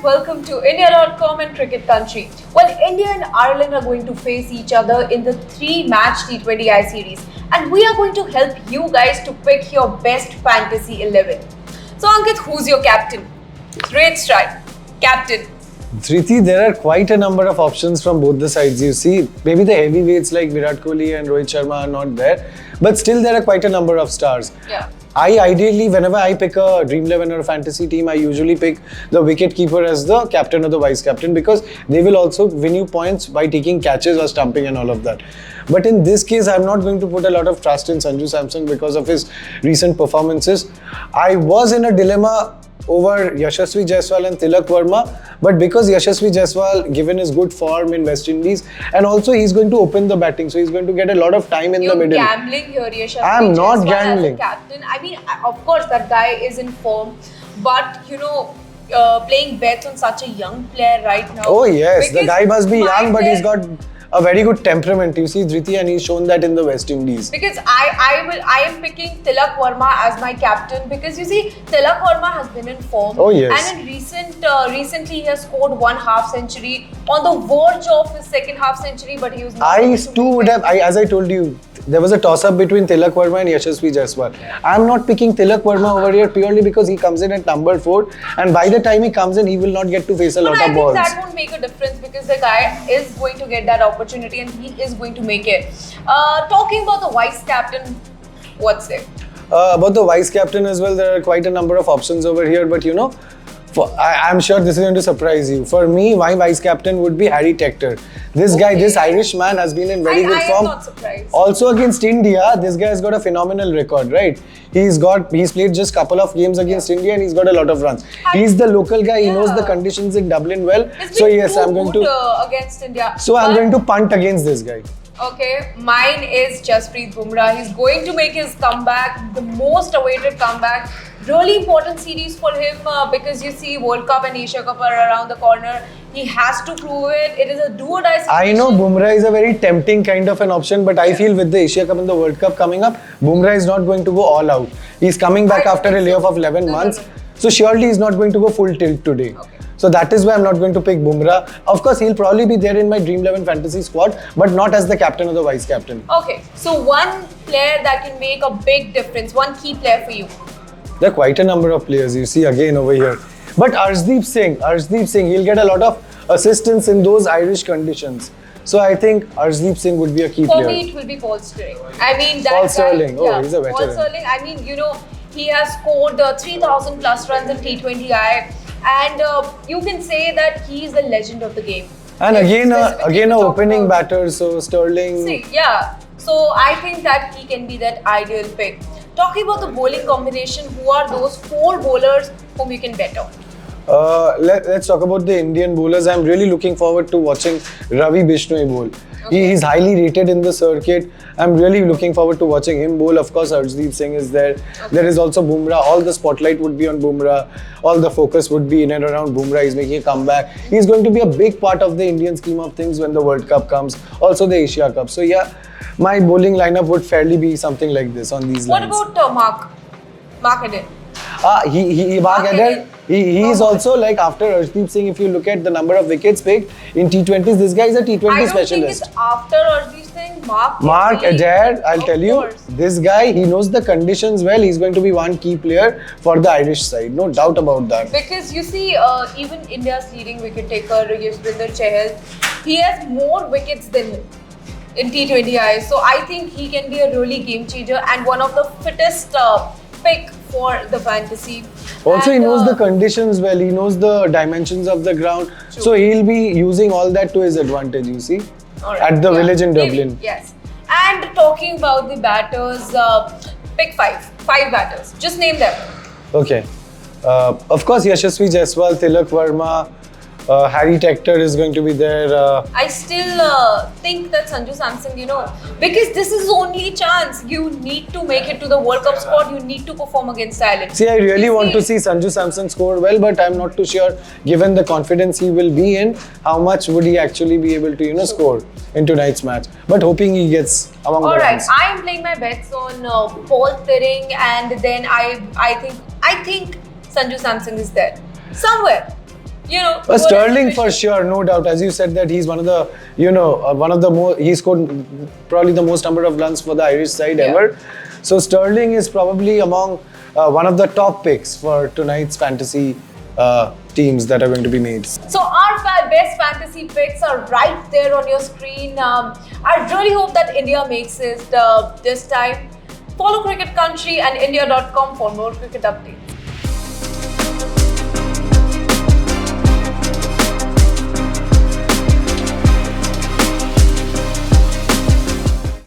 welcome to India.com and Cricket Country. Well, India and Ireland are going to face each other in the 3-match T20I series, and we are going to help you guys to pick your best fantasy 11. So, Ankit, who's your captain? Great strike. Captain. Dhriti, there are quite a number of options from both the sides. You see, maybe the heavyweights like Virat Kohli and Rohit Sharma are not there, but still there are quite a number of stars. Yeah. Ideally, whenever I pick a Dream 11 or a fantasy team, I usually pick the wicket keeper as the captain or the vice captain because they will also win you points by taking catches or stumping and all of that. But in this case, I'm not going to put a lot of trust in Sanju Samson because of his recent performances. I was in a dilemma over Yashasvi Jaiswal and Tilak Verma, but because Yashasvi Jaiswal, given his good form in West Indies, and also he's going to open the batting, so he's going to get a lot of time in the middle. You're gambling here, Yashasvi I'm not Jaiswal gambling. As a captain. I mean, of course, that guy is in form, but playing bets on such a young player right now. Oh yes, the guy must be young, but he's got a very good temperament. You see, Dhriti, and he's shown that in the West Indies. Because I am picking Tilak Verma as my captain because you see, Tilak Verma has been in form. Oh yes. And in recently he has scored 1 half century on the verge of his second half century, but he was not. As I told you, there was a toss-up between Tilak Verma and Yashasvi Jaiswal. I'm not picking Tilak Verma over here purely because he comes in at number 4, and by the time he comes in, he will not get to face a lot of balls. I think that won't make a difference because the guy is going to get that opportunity and he is going to make it. Talking about the vice captain, what's it? About the vice captain as well, there are quite a number of options over here, but I'm sure this is going to surprise you. For me, my vice captain would be Harry Tector. This guy, this Irish man has been in very good form. I am not surprised. Also against India, this guy has got a phenomenal record, right? He's played just a couple of games against India and he's got a lot of runs. He's the local guy, he knows the conditions in Dublin well. So yes, I'm going to against India. So I'm going to punt against this guy. Okay, mine is Jasprit Bumrah. He's going to make his comeback, the most awaited comeback. Really important series for him because you see World Cup and Asia Cup are around the corner. He has to prove it. It is a do or die situation. I know Bumrah is a very tempting kind of an option, but I feel with the Asia Cup and the World Cup coming up, Bumrah is not going to go all out. He's coming back after a layoff of 11 months. So surely he's not going to go full tilt today. Okay. So that is why I'm not going to pick Bumrah. Of course, he'll probably be there in my Dream 11 fantasy squad, but not as the captain or the vice captain. Okay, so one player that can make a big difference, one key player for you. There are quite a number of players, you see again over here. But Arshdeep Singh, he'll get a lot of assistance in those Irish conditions. So I think Arshdeep Singh would be a key player. For me, it will be Paul Stirling. I mean, that Paul Stirling, he's a veteran. Paul Stirling, I mean, he has scored 3,000 plus runs in T20I. And you can say that he is the legend of the game. And again an opening batter, so Sterling. See, yeah. So I think that he can be that ideal pick. Talking about the bowling combination, who are those 4 bowlers whom you can bet on? Let's talk about the Indian bowlers. I'm really looking forward to watching Ravi Bishnoi bowl. Okay. He's highly rated in the circuit. I'm really looking forward to watching him bowl. Of course, Arshdeep Singh is there. Okay. There is also Bumrah. All the spotlight would be on Bumrah. All the focus would be in and around Bumrah. He's making a comeback. He's going to be a big part of the Indian scheme of things when the World Cup comes. Also the Asia Cup. So yeah, my bowling lineup would fairly be something like this on these lines. What about Mark Eden? Mark Eden. He is also like after Arshdeep Singh, if you look at the number of wickets picked in T20s, this guy is a T20 specialist. I don't think it's after Arshdeep Singh, Mark Eden, I'll tell you, this guy, he knows the conditions well. He's going to be one key player for the Irish side, no doubt about that. Because you see, even India's leading wicket taker, Jasprit Chahal, he has more wickets than him in T20I. So I think he can be a really game changer and one of the fittest pick for the fantasy. Also, he knows the conditions well. He knows the dimensions of the ground. True. So he'll be using all that to his advantage, you see, at the village in Dublin. Yes. And talking about the batters, pick 5 batters. Just name them. Okay. Of course, Yashasvi Jaiswal, Tilak Verma, Harry Tector is going to be there. I still think that Sanju Samson, because this is the only chance. You need to make it to the World Cup squad. You need to perform against Ireland. See, I really want to see Sanju Samson score well, but I'm not too sure, given the confidence he will be in, how much would he actually be able to, score in tonight's match. But hoping he gets among the runs. I am playing my bets on Paul Stirling, and then I think Sanju Samson is there somewhere. But Sterling for sure, no doubt. As you said that he's one of the, one of the more, he scored probably the most number of runs for the Irish side ever. So Sterling is probably among one of the top picks for tonight's fantasy teams that are going to be made. So our best fantasy picks are right there on your screen. I really hope that India makes it this time. Follow Cricket Country and India.com for more cricket updates.